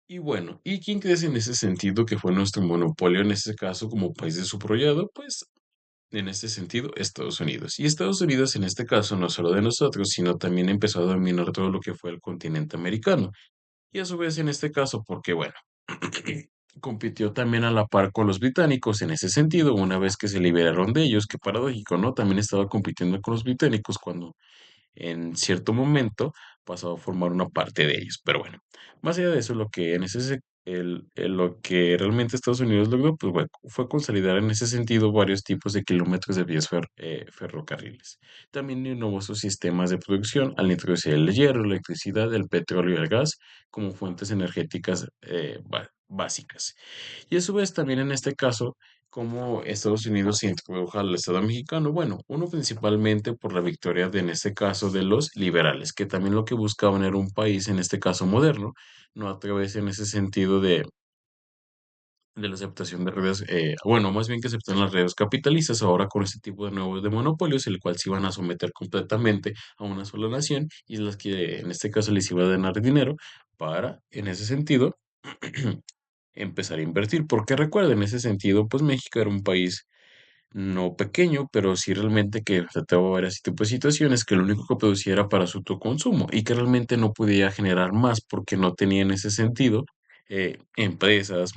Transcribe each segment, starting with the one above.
Y bueno, ¿y quién crees en ese sentido que fue nuestro monopolio en este caso como país desarrollado? Pues en este sentido, Estados Unidos. Y Estados Unidos en este caso no solo de nosotros, sino también empezó a dominar todo lo que fue el continente americano. Y a su vez en este caso, porque bueno, compitió también a la par con los británicos en ese sentido, una vez que se liberaron de ellos, que paradójico, ¿no? También estaba compitiendo con los británicos cuando en cierto momento pasó a formar una parte de ellos. Pero bueno, más allá de eso, lo que en lo que realmente Estados Unidos logró, pues bueno, fue consolidar en ese sentido varios tipos de kilómetros de vías ferrocarriles. También innovó sus sistemas de producción al introducir el hierro, la electricidad, el petróleo y el gas como fuentes energéticas básicas. Y a su vez también en este caso, como Estados Unidos se introdujo al Estado mexicano, bueno, uno principalmente por la victoria de, en este caso, de los liberales, que también lo que buscaban era un país, en este caso moderno, no a través en ese sentido de la aceptación de redes, bueno, más bien que aceptan las redes capitalistas ahora con este tipo de nuevos de monopolios, el cual se iban a someter completamente a una sola nación y es las que en este caso les iba a ganar dinero para, en ese sentido, empezar a invertir. Porque recuerda, en ese sentido, pues México era un país no pequeño, pero sí realmente que trataba varias tipos de situaciones que lo único que producía era para su autoconsumo y que realmente no podía generar más porque no tenía en ese sentido empresas,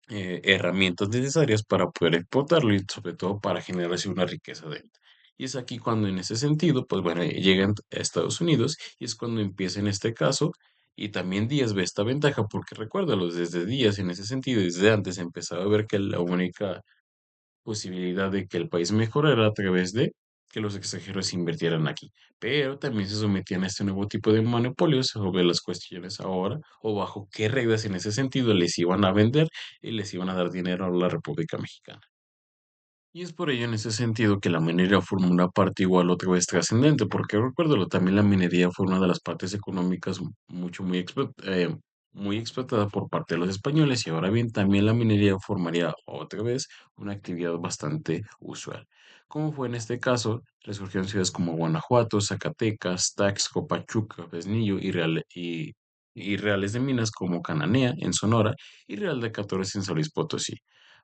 herramientas necesarias para poder explotarlo y sobre todo para generarse una riqueza de él. Y es aquí cuando en ese sentido, pues bueno, llegan a Estados Unidos y es cuando empieza en este caso y también Díaz ve esta ventaja porque recuérdalo, desde Díaz en ese sentido, desde antes empezaba a ver que la única posibilidad de que el país mejorara a través de que los extranjeros invirtieran aquí, pero también se sometían a este nuevo tipo de monopolios sobre las cuestiones ahora o bajo qué reglas en ese sentido les iban a vender y les iban a dar dinero a la República Mexicana. Y es por ello en ese sentido que la minería forma una parte igual otra vez trascendente, porque recuérdalo, también la minería fue una de las partes económicas muy explotada por parte de los españoles y ahora bien también la minería formaría otra vez una actividad bastante usual. Como fue en este caso, resurgieron ciudades como Guanajuato, Zacatecas, Taxco, Pachuca, Fresnillo y Reales de Minas como Cananea en Sonora y Real de 14 en San Luis Potosí.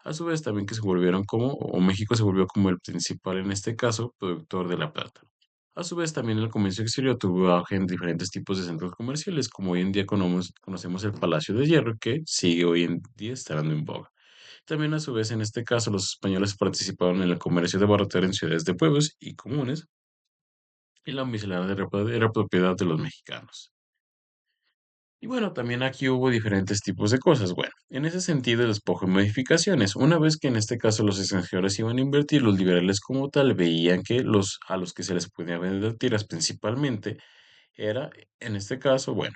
A su vez, también que se volvieron como, o México se volvió como el principal, en este caso, productor de la plata. A su vez, también el comercio exterior tuvo auge en diferentes tipos de centros comerciales, como hoy en día conocemos el Palacio de Hierro, que sigue hoy en día estando en boga. También, a su vez, en este caso, los españoles participaron en el comercio de barrotes en ciudades de pueblos y comunes, y la miscelánea era propiedad de los mexicanos. Y bueno, también aquí hubo diferentes tipos de cosas. Bueno, en ese sentido, el despojo y modificaciones. Una vez que en este caso los extranjeros iban a invertir, los liberales como tal veían que a los que se les podía vender tierras principalmente era, en este caso, bueno,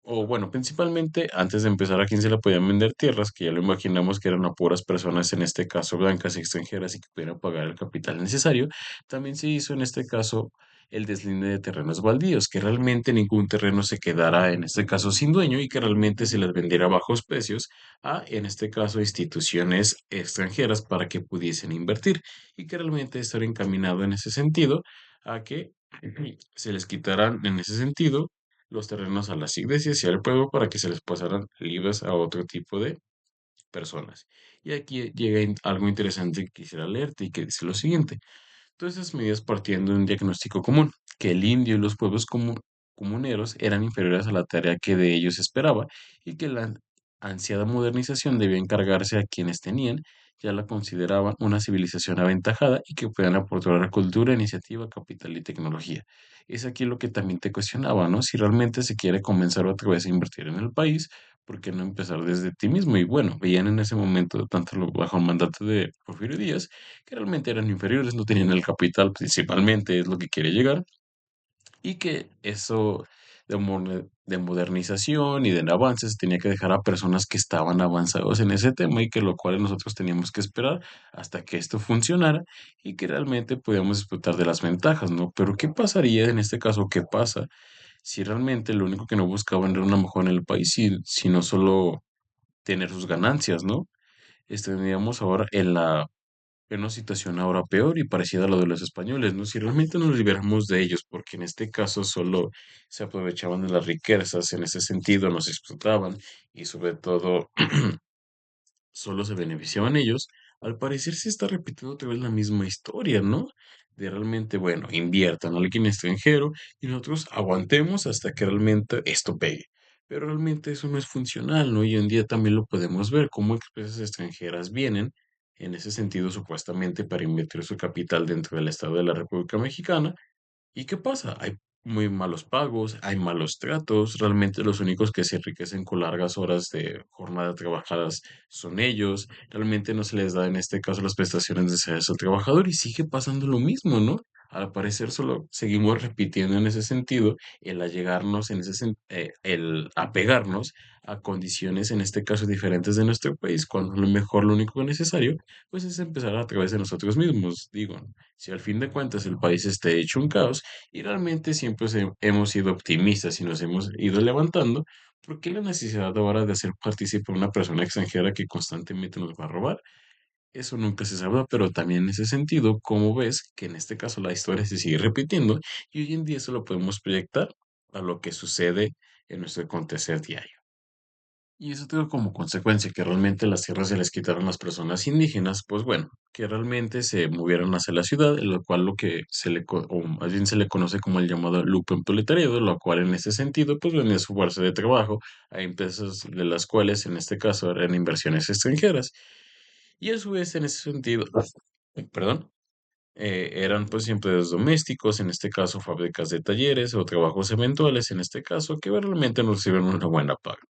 o bueno, principalmente antes de empezar a quién se le podían vender tierras, que ya lo imaginamos que eran a puras personas, en este caso blancas y extranjeras y que pudieran pagar el capital necesario, también se hizo en este caso el deslinde de terrenos baldíos, que realmente ningún terreno se quedara en este caso sin dueño y que realmente se les vendiera a bajos precios a, en este caso, instituciones extranjeras para que pudiesen invertir y que realmente estar encaminado en ese sentido a que se les quitaran en ese sentido los terrenos a las iglesias y al pueblo para que se les pasaran libres a otro tipo de personas. Y aquí llega algo interesante que quisiera leerte y que dice lo siguiente. Todas esas medidas partían de un diagnóstico común, que el indio y los pueblos comuneros eran inferiores a la tarea que de ellos esperaba y que la ansiada modernización debía encargarse a quienes tenían, ya la consideraban una civilización aventajada y que podían aportar cultura, iniciativa, capital y tecnología. Es aquí lo que también te cuestionaba, ¿no? Si realmente se quiere comenzar otra vez a invertir en el país, ¿por qué no empezar desde ti mismo? Y bueno, veían en ese momento, tanto bajo el mandato de Porfirio Díaz, que realmente eran inferiores, no tenían el capital principalmente, es lo que quiere llegar, y que eso de modernización y de avances tenía que dejar a personas que estaban avanzados en ese tema y que lo cual nosotros teníamos que esperar hasta que esto funcionara y que realmente podíamos disfrutar de las ventajas, ¿no? Pero ¿qué pasaría en este caso? ¿Qué pasa si realmente lo único que no buscaban era una mejora en el país, sino solo tener sus ganancias, ¿no? Estaríamos ahora en la en una situación ahora peor y parecida a la de los españoles, ¿no? Si realmente nos liberamos de ellos, porque en este caso solo se aprovechaban de las riquezas, en ese sentido nos explotaban y sobre todo solo se beneficiaban ellos, al parecer se está repitiendo otra vez la misma historia, ¿no? De realmente, bueno, inviertan a alguien extranjero y nosotros aguantemos hasta que realmente esto pegue. Pero realmente eso no es funcional, ¿no? Hoy en día también lo podemos ver, cómo empresas extranjeras vienen, en ese sentido, supuestamente para invertir su capital dentro del Estado de la República Mexicana, ¿y qué pasa? Hay muy malos pagos, hay malos tratos, realmente los únicos que se enriquecen con largas horas de jornada trabajadas son ellos, realmente no se les da en este caso las prestaciones necesarias al trabajador y sigue pasando lo mismo, ¿no? Al parecer solo seguimos repitiendo en ese sentido el allegarnos en el apegarnos a condiciones en este caso diferentes de nuestro país, cuando lo mejor, lo único necesario, pues es empezar a través de nosotros mismos. Digo, si al fin de cuentas el país está hecho un caos, y realmente siempre hemos sido optimistas y nos hemos ido levantando. ¿Por qué la necesidad ahora de hacer partícipe a una persona extranjera que constantemente nos va a robar? Eso nunca se sabrá, pero también en ese sentido, como ves que en este caso la historia se sigue repitiendo y hoy en día eso lo podemos proyectar a lo que sucede en nuestro acontecer diario. Y eso tuvo como consecuencia que realmente las tierras se les quitaron a las personas indígenas, pues bueno, que realmente se movieron hacia la ciudad, en lo cual lo que o más bien se le conoce como el llamado proletariado, lo cual en ese sentido, pues venía su fuerza de trabajo a empresas de las cuales en este caso eran inversiones extranjeras. Y a su vez, en ese sentido, perdón, eran pues empleados domésticos, en este caso fábricas de talleres o trabajos eventuales, en este caso, que realmente no reciben una buena paga.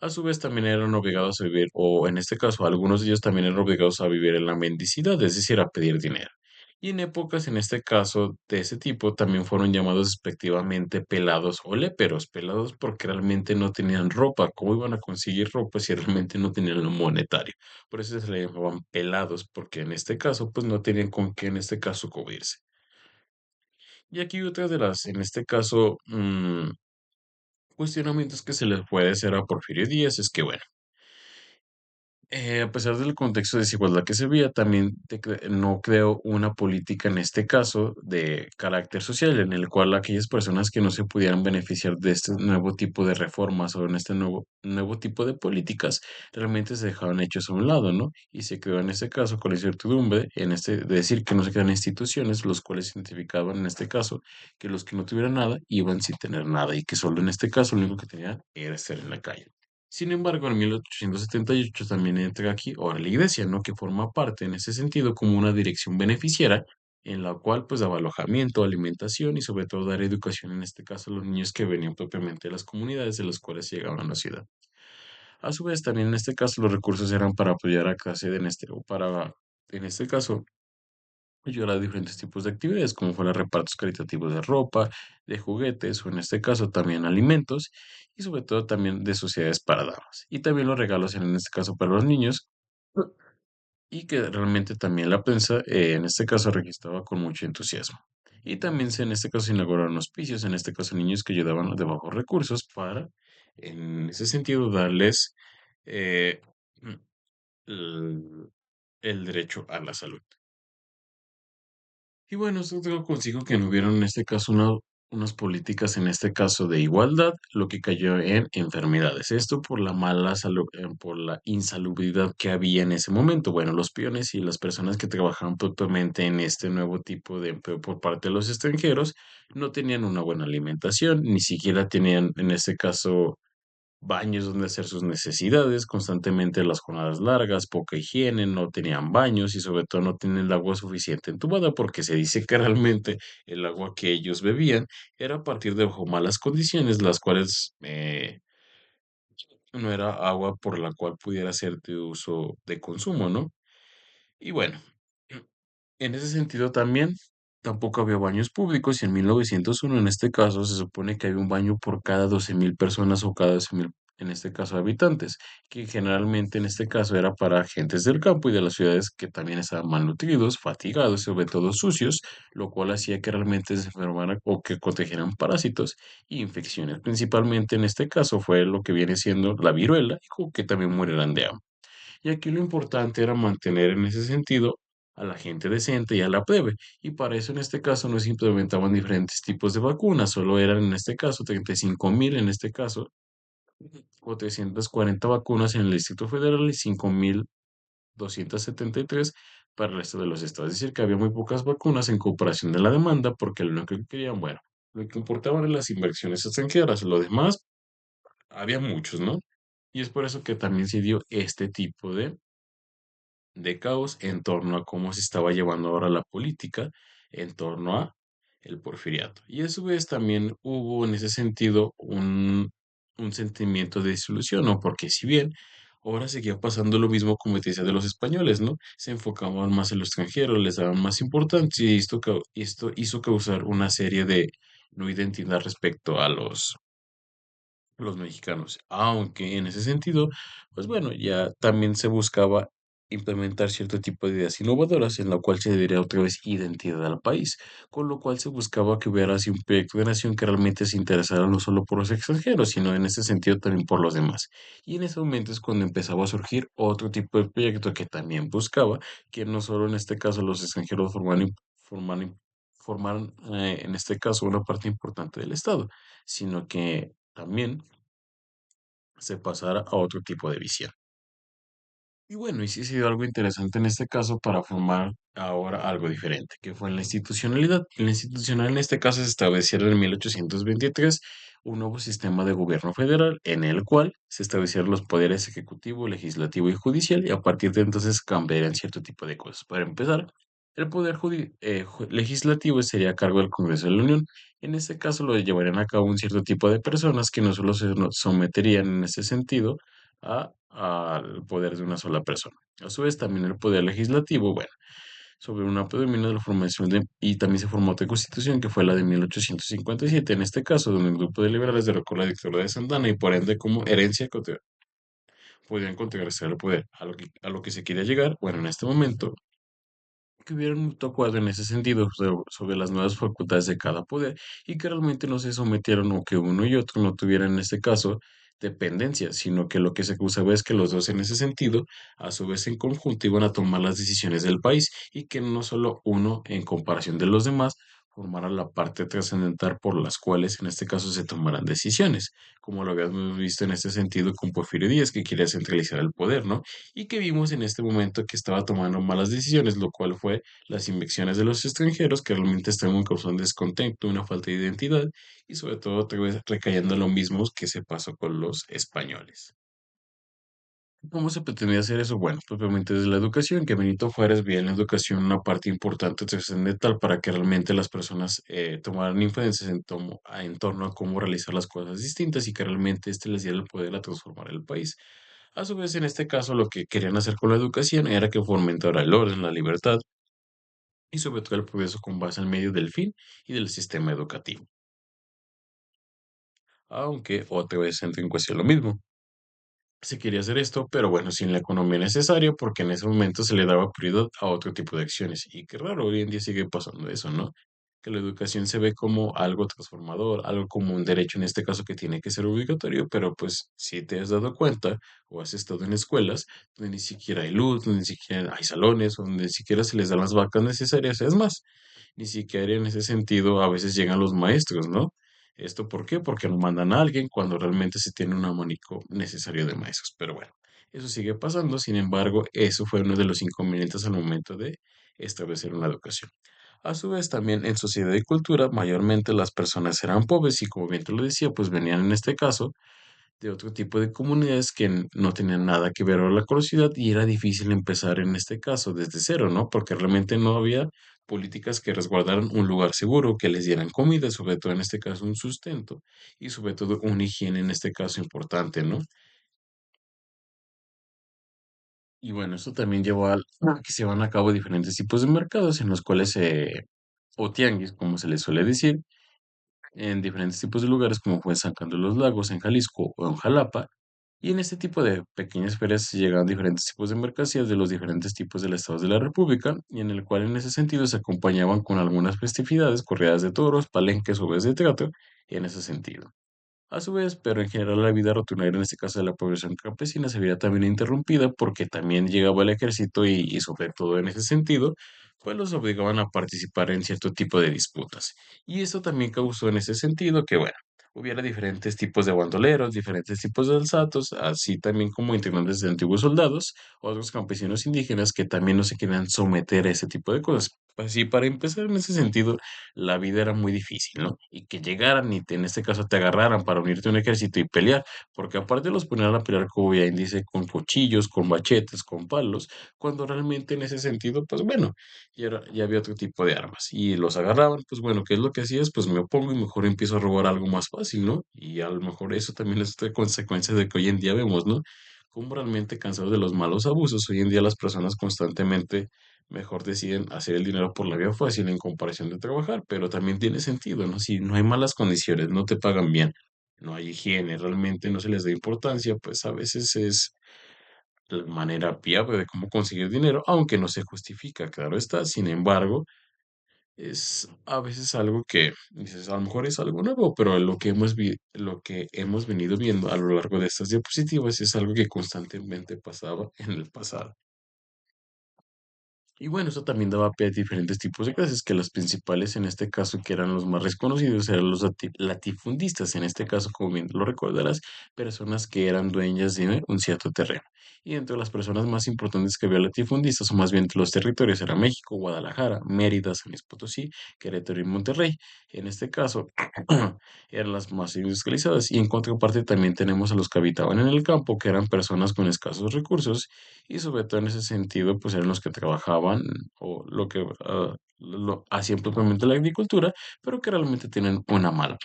A su vez, también eran obligados a vivir, o en este caso, algunos de ellos también eran obligados a vivir en la mendicidad, es decir, a pedir dinero. Y en épocas, en este caso, de ese tipo, también fueron llamados respectivamente pelados o léperos, pelados porque realmente no tenían ropa. ¿Cómo iban a conseguir ropa si realmente no tenían lo monetario? Por eso se le llamaban pelados, porque en este caso, pues no tenían con qué, en este caso, cubrirse. Y aquí otra de las, en este caso, cuestionamientos que se les puede hacer a Porfirio Díaz es que, bueno, a pesar del contexto de desigualdad que se veía, también no creo una política en este caso de carácter social, en el cual aquellas personas que no se pudieran beneficiar de este nuevo tipo de reformas o en este nuevo tipo de políticas, realmente se dejaban hechos a un lado, ¿no? Y se creó en este caso con la incertidumbre, en este, de decir que no se crean instituciones, los cuales identificaban en este caso que los que no tuvieran nada iban sin tener nada y que solo en este caso lo único que tenían era estar en la calle. Sin embargo, en 1878 también entra aquí ahora la iglesia, ¿no? Que forma parte en ese sentido como una dirección beneficiaria en la cual pues daba alojamiento, alimentación y sobre todo dar educación en este caso a los niños que venían propiamente de las comunidades de las cuales llegaban a la ciudad. A su vez, también en este caso los recursos eran para apoyar a clase de en este, o para, en este caso, ayudar a diferentes tipos de actividades, como fueran repartos caritativos de ropa, de juguetes o en este caso también alimentos y sobre todo también de sociedades para damas. Y también los regalos en este caso para los niños y que realmente también la prensa en este caso registraba con mucho entusiasmo. Y también en este caso se inauguraron hospicios, en este caso niños que ayudaban de bajos recursos para, en ese sentido, darles eh, el el derecho a la salud. Y bueno, esto trajo consigo que no hubieran en este caso unas políticas en este caso de igualdad, lo que cayó en enfermedades. Esto por la mala salud, por la insalubridad que había en ese momento. Bueno, los peones y las personas que trabajaban propiamente en este nuevo tipo de empleo por parte de los extranjeros no tenían una buena alimentación, ni siquiera tenían en este caso baños donde hacer sus necesidades, constantemente las jornadas largas, poca higiene, no tenían baños y sobre todo no tienen el agua suficiente entubada porque se dice que realmente el agua que ellos bebían era a partir de bajo malas condiciones, las cuales no era agua por la cual pudiera ser de uso de consumo, ¿no? Y bueno, en ese sentido también, tampoco había baños públicos y en 1901 en este caso se supone que había un baño por cada 12.000 personas o cada 12.000, en este caso, habitantes, que generalmente en este caso era para gentes del campo y de las ciudades que también estaban malnutridos, fatigados, sobre todo sucios, lo cual hacía que realmente se enfermaran o que contagiaran parásitos e infecciones. Principalmente en este caso fue lo que viene siendo la viruela y que también murieran de hambre. Y aquí lo importante era mantener en ese sentido a la gente decente y a la plebe. Y para eso en este caso no se implementaban diferentes tipos de vacunas, solo eran en este caso 35.000 en este caso, o 340 vacunas en el Distrito Federal y 5.273 para el resto de los estados. Es decir, que había muy pocas vacunas en comparación de la demanda, porque lo único que querían, bueno, lo que importaban eran las inversiones extranjeras, lo demás, había muchos, ¿no? Y es por eso que también se dio este tipo de caos en torno a cómo se estaba llevando ahora la política en torno a el porfiriato. Y a su vez también hubo en ese sentido un sentimiento de desilusión, ¿no? Porque si bien ahora seguía pasando lo mismo como te decía de los españoles, ¿no? Se enfocaban más en los extranjeros, les daban más importancia y esto hizo causar una serie de no identidad respecto a los mexicanos. Aunque en ese sentido, pues bueno, ya también se buscaba implementar cierto tipo de ideas innovadoras en la cual se debería otra vez identidad al país, con lo cual se buscaba que hubiera así un proyecto de nación que realmente se interesara no solo por los extranjeros, sino en ese sentido también por los demás. Y en ese momento es cuando empezaba a surgir otro tipo de proyecto que también buscaba que no solo en este caso los extranjeros formaran en este caso una parte importante del Estado, sino que también se pasara a otro tipo de visión. Y bueno, y sí se dio algo interesante en este caso para formar ahora algo diferente, que fue la institucionalidad. La institucional en este caso se establecieron en 1823 un nuevo sistema de gobierno federal en el cual se establecieron los poderes ejecutivo, legislativo y judicial y a partir de entonces cambiarían cierto tipo de cosas. Para empezar, el poder legislativo sería a cargo del Congreso de la Unión. En este caso lo llevarían a cabo un cierto tipo de personas que no solo someterían en ese sentido al poder de una sola persona. A su vez, también el poder legislativo, bueno, sobre una predominio de la formación y también se formó otra constitución que fue la de 1857, en este caso, donde el grupo de liberales derrocó la dictadura de Santana y por ende como herencia podían contrarrestar el poder. A lo que se quería llegar, bueno, en este momento que hubiera un mutuo acuerdo en ese sentido sobre las nuevas facultades de cada poder y que realmente no se sometieron o que uno y otro no tuvieran en este caso dependencia, sino que lo que se buscaba es que los dos en ese sentido, a su vez en conjunto, iban a tomar las decisiones del país y que no solo uno en comparación de los demás formara la parte trascendental por las cuales en este caso se tomaran decisiones, como lo habíamos visto en este sentido con Porfirio Díaz, que quería centralizar el poder, ¿no? Y que vimos en este momento que estaba tomando malas decisiones, lo cual fue las inversiones de los extranjeros que realmente estaban causando descontento, una falta de identidad y sobre todo otra vez recayendo en lo mismo que se pasó con los españoles. ¿Cómo se pretendía hacer eso? Bueno, propiamente desde la educación, que Benito Juárez veía en la educación una parte importante, trascendental, para que realmente las personas tomaran influencias en torno a cómo realizar las cosas distintas y que realmente este les diera el poder a transformar el país. A su vez, en este caso, lo que querían hacer con la educación era que fomentara el orden, la libertad y sobre todo el progreso con base en medio del fin y del sistema educativo. Aunque otra vez entra en cuestión lo mismo. Se quería hacer esto, pero bueno, sin la economía necesaria, porque en ese momento se le daba prioridad a otro tipo de acciones. Y qué raro, hoy en día sigue pasando eso, ¿no? Que la educación se ve como algo transformador, algo como un derecho en este caso que tiene que ser obligatorio, pero pues si te has dado cuenta o has estado en escuelas donde ni siquiera hay luz, donde ni siquiera hay salones, donde ni siquiera se les dan las vacas necesarias, es más, ni siquiera en ese sentido a veces llegan los maestros, ¿no? ¿Esto por qué? Porque no mandan a alguien cuando realmente se tiene un abanico necesario de maestros. Pero bueno, eso sigue pasando. Sin embargo, eso fue uno de los inconvenientes al momento de establecer una educación. A su vez, también en sociedad y cultura, mayormente las personas eran pobres y como bien te lo decía, pues venían en este caso de otro tipo de comunidades que no tenían nada que ver con la curiosidad y era difícil empezar en este caso desde cero, ¿no? Porque realmente no había políticas que resguardaran un lugar seguro, que les dieran comida, sobre todo en este caso un sustento y sobre todo una higiene en este caso importante, ¿no? Y bueno, esto también llevó a que se van a cabo diferentes tipos de mercados en los cuales o tianguis, como se les suele decir, en diferentes tipos de lugares como fue en San Carlos de los Lagos, en Jalisco o en Jalapa. Y en este tipo de pequeñas ferias se llegan diferentes tipos de mercancías de los diferentes tipos de los estados de la República, y en el cual en ese sentido se acompañaban con algunas festividades, corridas de toros, palenques, obras de teatro, en ese sentido. A su vez, pero en general la vida rutinaria, en este caso de la población campesina, se veía también interrumpida porque también llegaba el ejército y sobre todo en ese sentido, pues los obligaban a participar en cierto tipo de disputas. Y eso también causó en ese sentido que, bueno, hubiera diferentes tipos de bandoleros, diferentes tipos de alzatos, así también como integrantes de antiguos soldados, otros campesinos indígenas que también no se querían someter a ese tipo de cosas. Así, para empezar en ese sentido, la vida era muy difícil, ¿no? Y que llegaran y en este caso te agarraran para unirte a un ejército y pelear, porque aparte los ponían a pelear, como bien dice, con cuchillos, con machetes, con palos, cuando realmente en ese sentido, pues bueno, ya había otro tipo de armas. Y los agarraban, pues bueno, ¿qué es lo que hacías? Pues me opongo y mejor empiezo a robar algo más fácil, ¿no? Y a lo mejor eso también es otra consecuencia de que hoy en día vemos, ¿no? Como realmente cansados de los malos abusos, hoy en día las personas constantemente mejor deciden hacer el dinero por la vía fácil en comparación de trabajar, pero también tiene sentido, ¿no? Si no hay malas condiciones, no te pagan bien, no hay higiene, realmente no se les da importancia, pues a veces es la manera viable de cómo conseguir dinero, aunque no se justifica, claro está. Sin embargo, es a veces algo que dices, a lo mejor es algo nuevo, pero lo que hemos venido viendo a lo largo de estas diapositivas es algo que constantemente pasaba en el pasado. Y bueno, eso también daba pie a diferentes tipos de clases, que las principales en este caso, que eran los más reconocidos, eran los latifundistas, en este caso, como bien lo recordarás, personas que eran dueñas de un cierto terreno. Y entre las personas más importantes que había latifundistas, o más bien los territorios, era México, Guadalajara, Mérida, San Luis Potosí, Querétaro y Monterrey. En este caso, eran las más industrializadas. Y en contraparte también tenemos a los que habitaban en el campo, que eran personas con escasos recursos y sobre todo en ese sentido, pues eran los que trabajaban o lo que lo hacían propiamente la agricultura, pero que realmente tienen una mala.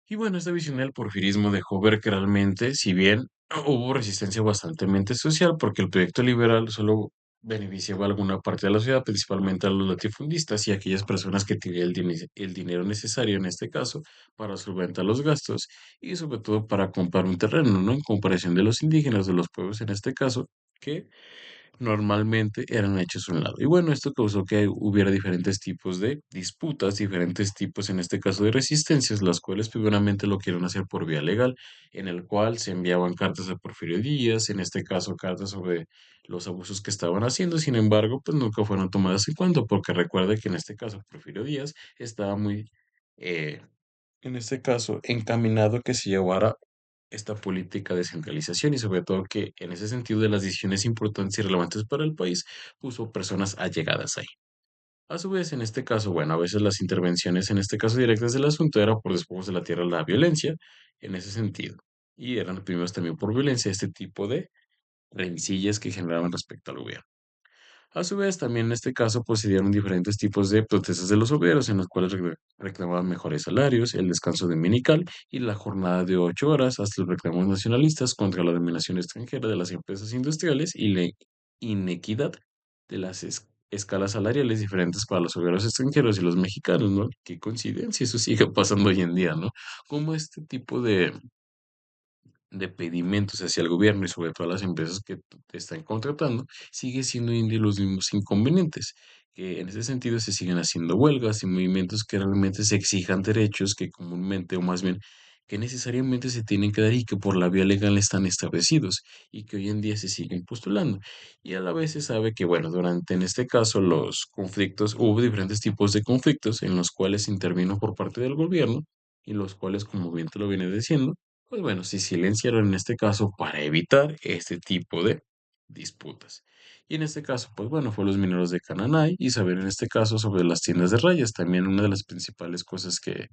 Y bueno, esta visión del porfirismo dejó ver que realmente, si bien hubo resistencia bastante social, porque el proyecto liberal solo beneficiaba a alguna parte de la sociedad, principalmente a los latifundistas y a aquellas personas que tenían el dinero necesario, en este caso, para solventar los gastos y sobre todo para comprar un terreno, ¿no? En comparación de los indígenas, de los pueblos en este caso, que normalmente eran hechos a un lado. Y bueno, esto causó que hubiera diferentes tipos de disputas, diferentes tipos, en este caso, de resistencias, las cuales primeramente lo quieren hacer por vía legal, en el cual se enviaban cartas a Porfirio Díaz, en este caso, cartas sobre los abusos que estaban haciendo, sin embargo, pues nunca fueron tomadas en cuenta, porque recuerda que en este caso Porfirio Díaz estaba muy, eh, en este caso, encaminado a que se llevara esta política de centralización y sobre todo que en ese sentido de las decisiones importantes y relevantes para el país puso personas allegadas ahí. A su vez, en este caso, bueno, a veces las intervenciones, en este caso directas del asunto, era por despojos de la tierra, la violencia, en ese sentido. Y eran primeros también por violencia, este tipo de rencillas que generaban respecto al gobierno. A su vez, también en este caso, pues se dieron diferentes tipos de protestas de los obreros, en los cuales reclamaban mejores salarios, el descanso dominical y la jornada de 8 horas, hasta los reclamos nacionalistas contra la dominación extranjera de las empresas industriales y la inequidad de las escalas salariales diferentes para los obreros extranjeros y los mexicanos, ¿no? Qué coincidencia, eso sigue pasando hoy en día, ¿no? Como este tipo de pedimentos hacia el gobierno y sobre todo a las empresas que te están contratando, sigue siendo hoy en día los mismos inconvenientes, que en ese sentido se siguen haciendo huelgas y movimientos que realmente se exijan derechos que comúnmente o más bien que necesariamente se tienen que dar y que por la vía legal están establecidos y que hoy en día se siguen postulando. Y a la vez se sabe que, bueno, durante en este caso los conflictos, hubo diferentes tipos de conflictos en los cuales intervino por parte del gobierno y los cuales, como bien te lo viene diciendo, pues bueno, se silenciaron en este caso para evitar este tipo de disputas. Y en este caso, pues bueno, fue los mineros de Cananay y saber en este caso sobre las tiendas de rayas, también una de las principales cosas que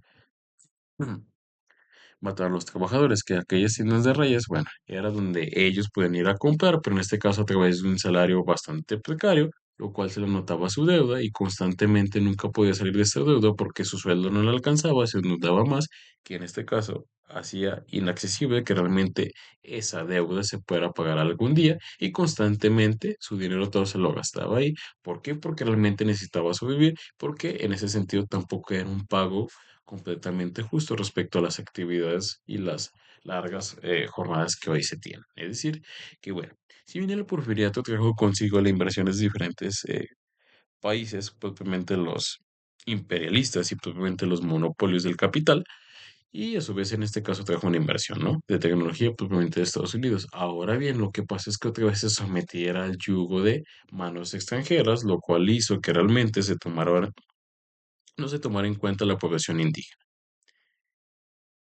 matar a los trabajadores, que aquellas tiendas de rayas, bueno, era donde ellos pueden ir a comprar, pero en este caso a través de un salario bastante precario, lo cual se le notaba su deuda y constantemente nunca podía salir de esta deuda porque su sueldo no le alcanzaba, se endeudaba más, que en este caso hacía inaccesible que realmente esa deuda se pudiera pagar algún día y constantemente su dinero todo se lo gastaba ahí. ¿Por qué? Porque realmente necesitaba sobrevivir, porque en ese sentido tampoco era un pago completamente justo respecto a las actividades y las largas jornadas que hoy se tienen. Es decir, que bueno, si bien el porfiriato trajo consigo las inversiones de diferentes países, propiamente los imperialistas y propiamente los monopolios del capital, y a su vez en este caso trajo una inversión, ¿no? De tecnología propiamente de Estados Unidos. Ahora bien, lo que pasa es que otra vez se sometiera al yugo de manos extranjeras, lo cual hizo que realmente no se tomara en cuenta la población indígena.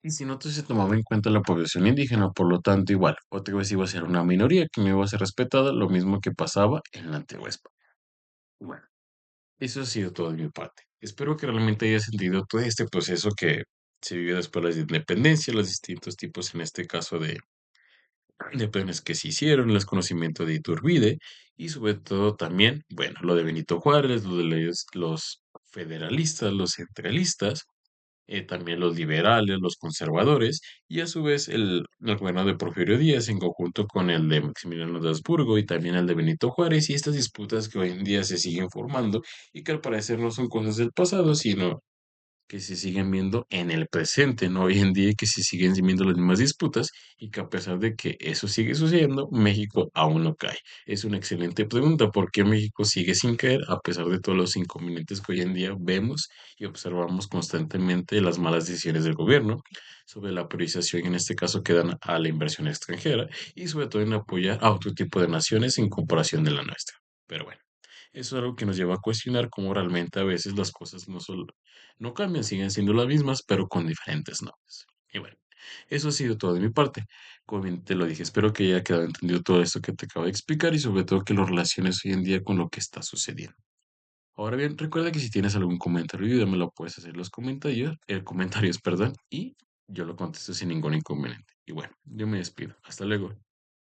Y si no se tomaba en cuenta la población indígena, por lo tanto, igual, otra vez iba a ser una minoría que no iba a ser respetada, lo mismo que pasaba en la antigua España. Bueno, eso ha sido todo de mi parte. Espero que realmente hayas entendido todo este proceso que se vivió después de la independencia, los distintos tipos, en este caso, de planes que se hicieron, los conocimientos de Iturbide y sobre todo también, bueno, lo de Benito Juárez, lo de los federalistas, los centralistas, también los liberales, los conservadores, y a su vez el gobierno de Porfirio Díaz en conjunto con el de Maximiliano de Habsburgo y también el de Benito Juárez, y estas disputas que hoy en día se siguen formando y que al parecer no son cosas del pasado, sino que se siguen viendo en el presente, no hoy en día, y que se siguen viendo las mismas disputas y que a pesar de que eso sigue sucediendo, México aún no cae. Es una excelente pregunta, ¿por qué México sigue sin caer a pesar de todos los inconvenientes que hoy en día vemos y observamos constantemente las malas decisiones del gobierno sobre la priorización, en este caso, que dan a la inversión extranjera y sobre todo en apoyar a otro tipo de naciones en comparación de la nuestra? Pero bueno. Eso es algo que nos lleva a cuestionar cómo realmente a veces las cosas no cambian, siguen siendo las mismas, pero con diferentes nombres. Y bueno, eso ha sido todo de mi parte. Como bien te lo dije, espero que haya quedado entendido todo esto que te acabo de explicar y sobre todo que lo relaciones hoy en día con lo que está sucediendo. Ahora bien, recuerda que si tienes algún comentario, me lo puedes hacer en los comentarios, perdón, y yo lo contesto sin ningún inconveniente. Y bueno, yo me despido. Hasta luego.